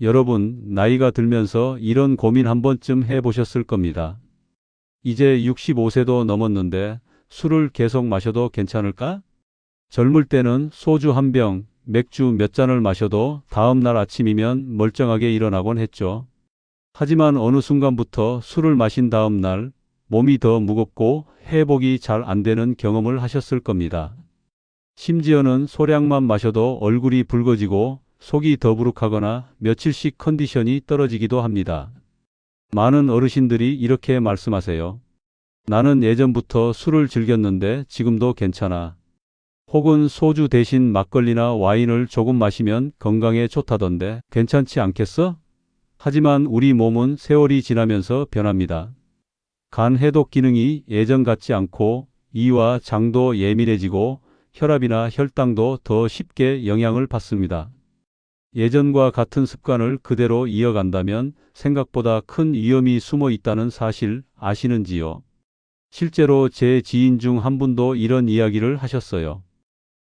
여러분, 나이가 들면서 이런 고민 한 번쯤 해보셨을 겁니다. 이제 65세도 넘었는데 술을 계속 마셔도 괜찮을까? 젊을 때는 소주 한 병, 맥주 몇 잔을 마셔도 다음날 아침이면 멀쩡하게 일어나곤 했죠. 하지만 어느 순간부터 술을 마신 다음날 몸이 더 무겁고 회복이 잘 안 되는 경험을 하셨을 겁니다. 심지어는 소량만 마셔도 얼굴이 붉어지고 속이 더부룩하거나 며칠씩 컨디션이 떨어지기도 합니다. 많은 어르신들이 이렇게 말씀하세요. 나는 예전부터 술을 즐겼는데 지금도 괜찮아. 혹은 소주 대신 막걸리나 와인을 조금 마시면 건강에 좋다던데 괜찮지 않겠어? 하지만 우리 몸은 세월이 지나면서 변합니다. 간 해독 기능이 예전 같지 않고 이와 장도 예민해지고 혈압이나 혈당도 더 쉽게 영향을 받습니다. 예전과 같은 습관을 그대로 이어간다면 생각보다 큰 위험이 숨어 있다는 사실 아시는지요? 실제로 제 지인 중 한 분도 이런 이야기를 하셨어요.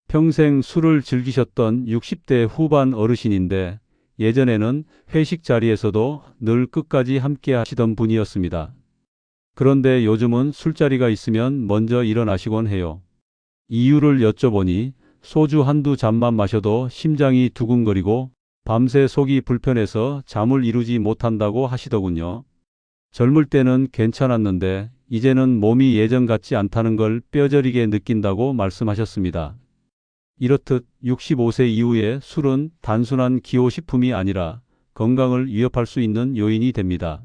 평생 술을 즐기셨던 60대 후반 어르신인데 예전에는 회식 자리에서도 늘 끝까지 함께 하시던 분이었습니다. 그런데 요즘은 술자리가 있으면 먼저 일어나시곤 해요. 이유를 여쭤보니 소주 한두 잔만 마셔도 심장이 두근거리고 밤새 속이 불편해서 잠을 이루지 못한다고 하시더군요. 젊을 때는 괜찮았는데 이제는 몸이 예전 같지 않다는 걸 뼈저리게 느낀다고 말씀하셨습니다. 이렇듯 65세 이후에 술은 단순한 기호식품이 아니라 건강을 위협할 수 있는 요인이 됩니다.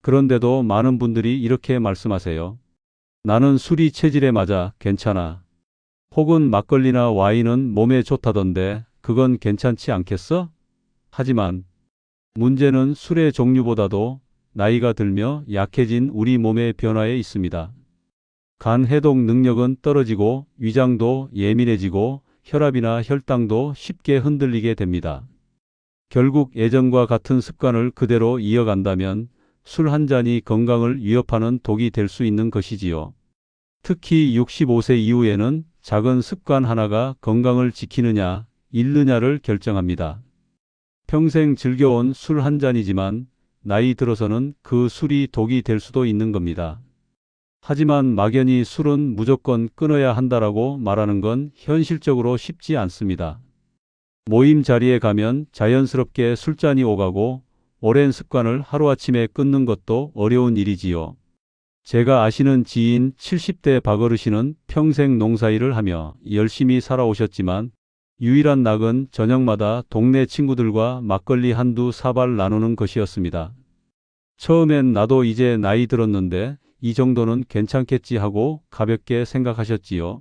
그런데도 많은 분들이 이렇게 말씀하세요. 나는 술이 체질에 맞아 괜찮아. 혹은 막걸리나 와인은 몸에 좋다던데 그건 괜찮지 않겠어? 하지만 문제는 술의 종류보다도 나이가 들며 약해진 우리 몸의 변화에 있습니다. 간 해독 능력은 떨어지고 위장도 예민해지고 혈압이나 혈당도 쉽게 흔들리게 됩니다. 결국 예전과 같은 습관을 그대로 이어간다면 술 한 잔이 건강을 위협하는 독이 될 수 있는 것이지요. 특히 65세 이후에는 작은 습관 하나가 건강을 지키느냐, 잃느냐를 결정합니다. 평생 즐겨온 술 한 잔이지만 나이 들어서는 그 술이 독이 될 수도 있는 겁니다. 하지만 막연히 술은 무조건 끊어야 한다라고 말하는 건 현실적으로 쉽지 않습니다. 모임 자리에 가면 자연스럽게 술잔이 오가고 오랜 습관을 하루아침에 끊는 것도 어려운 일이지요. 제가 아시는 지인 70대 박어르신은 평생 농사일을 하며 열심히 살아오셨지만 유일한 낙은 저녁마다 동네 친구들과 막걸리 한두 사발 나누는 것이었습니다. 처음엔 나도 이제 나이 들었는데 이 정도는 괜찮겠지 하고 가볍게 생각하셨지요.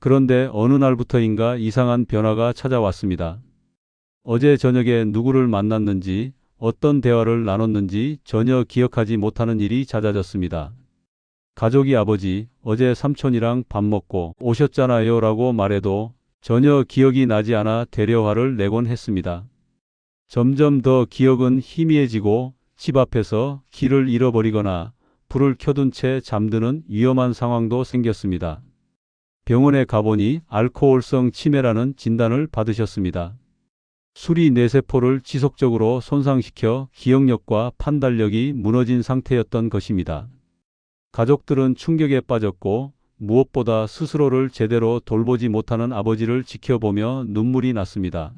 그런데 어느 날부터인가 이상한 변화가 찾아왔습니다. 어제 저녁에 누구를 만났는지 어떤 대화를 나눴는지 전혀 기억하지 못하는 일이 잦아졌습니다. 가족이 아버지, 어제 삼촌이랑 밥 먹고 오셨잖아요 라고 말해도 전혀 기억이 나지 않아 되려 화를 내곤 했습니다. 점점 더 기억은 희미해지고 집 앞에서 길을 잃어버리거나 불을 켜둔 채 잠드는 위험한 상황도 생겼습니다. 병원에 가보니 알코올성 치매라는 진단을 받으셨습니다. 술이 뇌세포를 지속적으로 손상시켜 기억력과 판단력이 무너진 상태였던 것입니다. 가족들은 충격에 빠졌고 무엇보다 스스로를 제대로 돌보지 못하는 아버지를 지켜보며 눈물이 났습니다.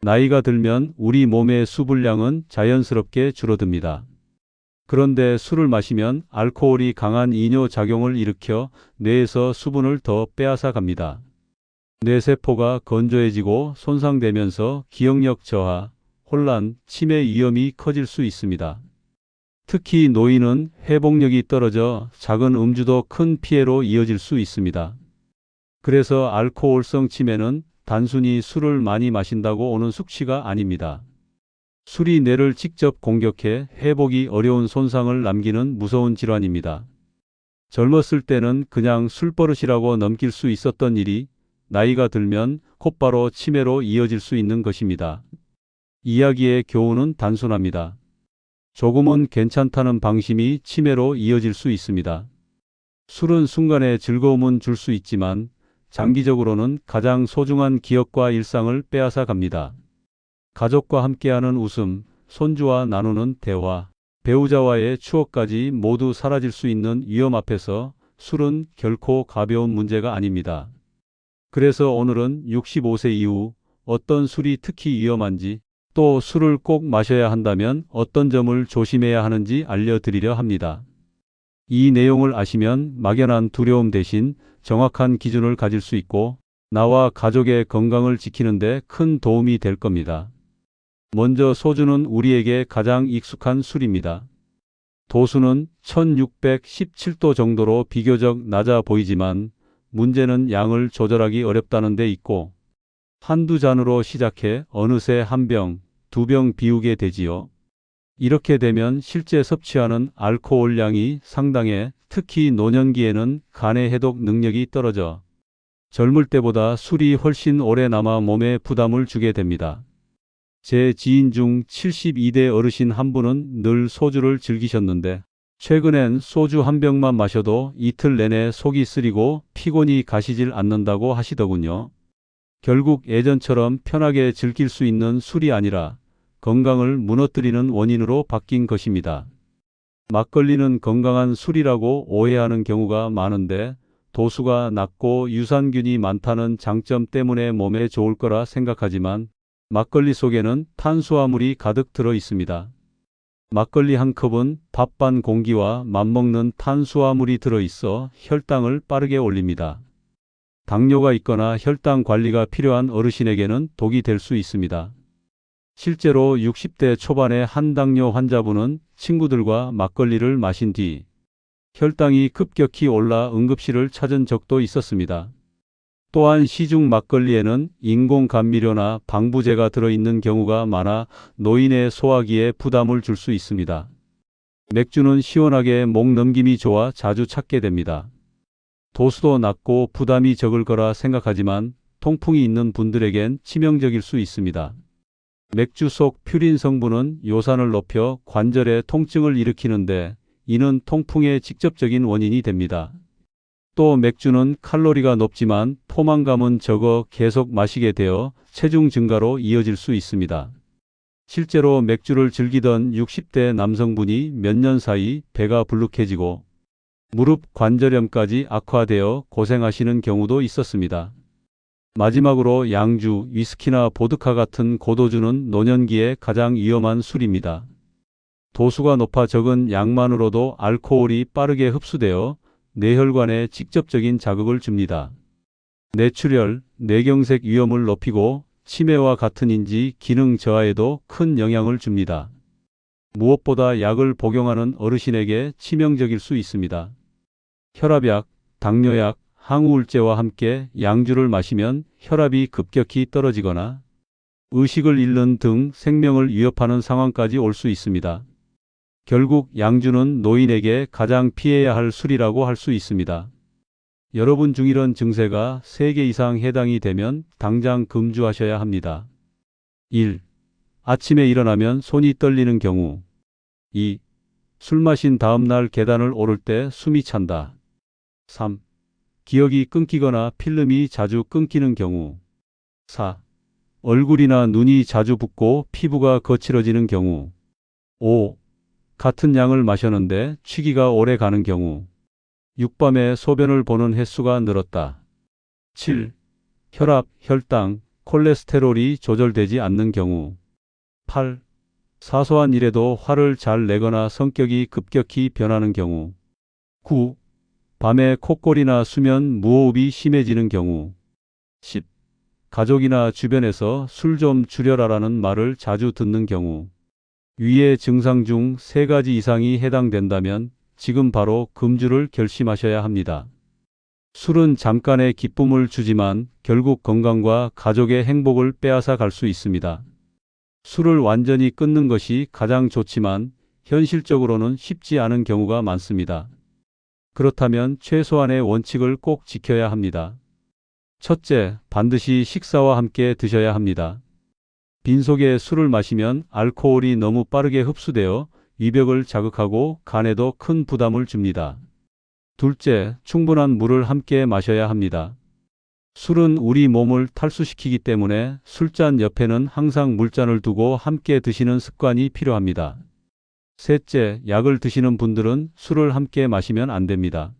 나이가 들면 우리 몸의 수분량은 자연스럽게 줄어듭니다. 그런데 술을 마시면 알코올이 강한 이뇨 작용을 일으켜 뇌에서 수분을 더 빼앗아 갑니다. 뇌세포가 건조해지고 손상되면서 기억력 저하, 혼란, 치매 위험이 커질 수 있습니다. 특히 노인은 회복력이 떨어져 작은 음주도 큰 피해로 이어질 수 있습니다. 그래서 알코올성 치매는 단순히 술을 많이 마신다고 오는 숙취가 아닙니다. 술이 뇌를 직접 공격해 회복이 어려운 손상을 남기는 무서운 질환입니다. 젊었을 때는 그냥 술버릇이라고 넘길 수 있었던 일이 나이가 들면 곧바로 치매로 이어질 수 있는 것입니다. 이야기의 교훈은 단순합니다. 조금은 괜찮다는 방심이 치매로 이어질 수 있습니다. 술은 순간의 즐거움은 줄 수 있지만 장기적으로는 가장 소중한 기억과 일상을 빼앗아 갑니다. 가족과 함께하는 웃음, 손주와 나누는 대화, 배우자와의 추억까지 모두 사라질 수 있는 위험 앞에서 술은 결코 가벼운 문제가 아닙니다. 그래서 오늘은 65세 이후 어떤 술이 특히 위험한지, 또 술을 꼭 마셔야 한다면 어떤 점을 조심해야 하는지 알려드리려 합니다. 이 내용을 아시면 막연한 두려움 대신 정확한 기준을 가질 수 있고 나와 가족의 건강을 지키는 데 큰 도움이 될 겁니다. 먼저 소주는 우리에게 가장 익숙한 술입니다. 도수는 1617도 정도로 비교적 낮아 보이지만 문제는 양을 조절하기 어렵다는 데 있고 한두 잔으로 시작해 어느새 한 병, 두 병 비우게 되지요. 이렇게 되면 실제 섭취하는 알코올량이 상당해 특히 노년기에는 간의 해독 능력이 떨어져 젊을 때보다 술이 훨씬 오래 남아 몸에 부담을 주게 됩니다. 제 지인 중 72대 어르신 한 분은 늘 소주를 즐기셨는데 최근엔 소주 한 병만 마셔도 이틀 내내 속이 쓰리고 피곤이 가시질 않는다고 하시더군요. 결국 예전처럼 편하게 즐길 수 있는 술이 아니라 건강을 무너뜨리는 원인으로 바뀐 것입니다. 막걸리는 건강한 술이라고 오해하는 경우가 많은데 도수가 낮고 유산균이 많다는 장점 때문에 몸에 좋을 거라 생각하지만 막걸리 속에는 탄수화물이 가득 들어 있습니다. 막걸리 한 컵은 밥 반 공기와 맞먹는 탄수화물이 들어 있어 혈당을 빠르게 올립니다. 당뇨가 있거나 혈당 관리가 필요한 어르신에게는 독이 될 수 있습니다. 실제로 60대 초반의 한 당뇨 환자분은 친구들과 막걸리를 마신 뒤 혈당이 급격히 올라 응급실을 찾은 적도 있었습니다. 또한 시중 막걸리에는 인공 감미료나 방부제가 들어있는 경우가 많아 노인의 소화기에 부담을 줄 수 있습니다. 맥주는 시원하게 목 넘김이 좋아 자주 찾게 됩니다. 도수도 낮고 부담이 적을 거라 생각하지만 통풍이 있는 분들에겐 치명적일 수 있습니다. 맥주 속 퓨린 성분은 요산을 높여 관절의 통증을 일으키는데 이는 통풍의 직접적인 원인이 됩니다. 또 맥주는 칼로리가 높지만 포만감은 적어 계속 마시게 되어 체중 증가로 이어질 수 있습니다. 실제로 맥주를 즐기던 60대 남성분이 몇 년 사이 배가 불룩해지고 무릎 관절염까지 악화되어 고생하시는 경우도 있었습니다. 마지막으로 양주, 위스키나 보드카 같은 고도주는 노년기에 가장 위험한 술입니다. 도수가 높아 적은 양만으로도 알코올이 빠르게 흡수되어 뇌혈관에 직접적인 자극을 줍니다. 뇌출혈, 뇌경색 위험을 높이고 치매와 같은 인지 기능 저하에도 큰 영향을 줍니다. 무엇보다 약을 복용하는 어르신에게 치명적일 수 있습니다. 혈압약, 당뇨약, 항우울제와 함께 양주를 마시면 혈압이 급격히 떨어지거나 의식을 잃는 등 생명을 위협하는 상황까지 올 수 있습니다. 결국 양주는 노인에게 가장 피해야 할 술이라고 할 수 있습니다. 여러분 중 이런 증세가 3개 이상 해당이 되면 당장 금주하셔야 합니다. 1. 아침에 일어나면 손이 떨리는 경우. 2. 술 마신 다음 날 계단을 오를 때 숨이 찬다. 3. 기억이 끊기거나 필름이 자주 끊기는 경우. 4. 얼굴이나 눈이 자주 붓고 피부가 거칠어지는 경우. 5. 같은 양을 마셨는데 취기가 오래 가는 경우. 6. 밤에 소변을 보는 횟수가 늘었다. 7. 혈압, 혈당, 콜레스테롤이 조절되지 않는 경우. 8. 사소한 일에도 화를 잘 내거나 성격이 급격히 변하는 경우. 9. 밤에 콧골이나 수면 무호흡이 심해지는 경우. 10. 가족이나 주변에서 술 좀 줄여라라는 말을 자주 듣는 경우. 위의 증상 중 3가지 이상이 해당된다면 지금 바로 금주를 결심하셔야 합니다. 술은 잠깐의 기쁨을 주지만 결국 건강과 가족의 행복을 빼앗아 갈 수 있습니다. 술을 완전히 끊는 것이 가장 좋지만 현실적으로는 쉽지 않은 경우가 많습니다. 그렇다면 최소한의 원칙을 꼭 지켜야 합니다. 첫째, 반드시 식사와 함께 드셔야 합니다. 빈속에 술을 마시면 알코올이 너무 빠르게 흡수되어 위벽을 자극하고 간에도 큰 부담을 줍니다. 둘째, 충분한 물을 함께 마셔야 합니다. 술은 우리 몸을 탈수시키기 때문에 술잔 옆에는 항상 물잔을 두고 함께 드시는 습관이 필요합니다. 셋째, 약을 드시는 분들은 술을 함께 마시면 안 됩니다.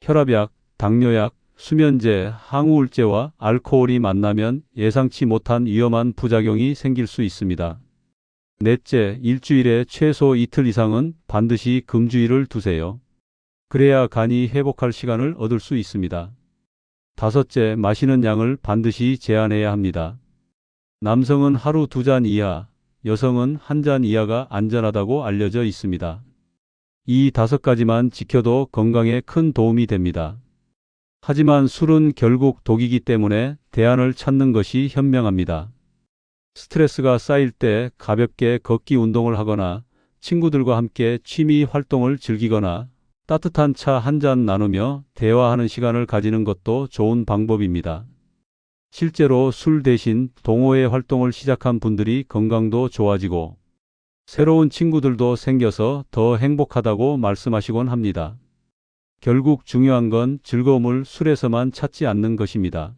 혈압약, 당뇨약, 수면제, 항우울제와 알코올이 만나면 예상치 못한 위험한 부작용이 생길 수 있습니다. 넷째, 일주일에 최소 이틀 이상은 반드시 금주일을 두세요. 그래야 간이 회복할 시간을 얻을 수 있습니다. 다섯째, 마시는 양을 반드시 제한해야 합니다. 남성은 하루 2잔 이하, 여성은 1잔 이하가 안전하다고 알려져 있습니다. 이 5가지만 지켜도 건강에 큰 도움이 됩니다. 하지만 술은 결국 독이기 때문에 대안을 찾는 것이 현명합니다. 스트레스가 쌓일 때 가볍게 걷기 운동을 하거나 친구들과 함께 취미 활동을 즐기거나 따뜻한 차 한 잔 나누며 대화하는 시간을 가지는 것도 좋은 방법입니다. 실제로 술 대신 동호회 활동을 시작한 분들이 건강도 좋아지고 새로운 친구들도 생겨서 더 행복하다고 말씀하시곤 합니다. 결국 중요한 건 즐거움을 술에서만 찾지 않는 것입니다.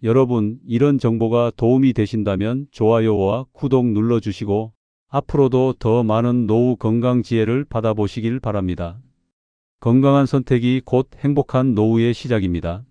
여러분, 이런 정보가 도움이 되신다면 좋아요와 구독 눌러주시고 앞으로도 더 많은 노후 건강 지혜를 받아보시길 바랍니다. 건강한 선택이 곧 행복한 노후의 시작입니다.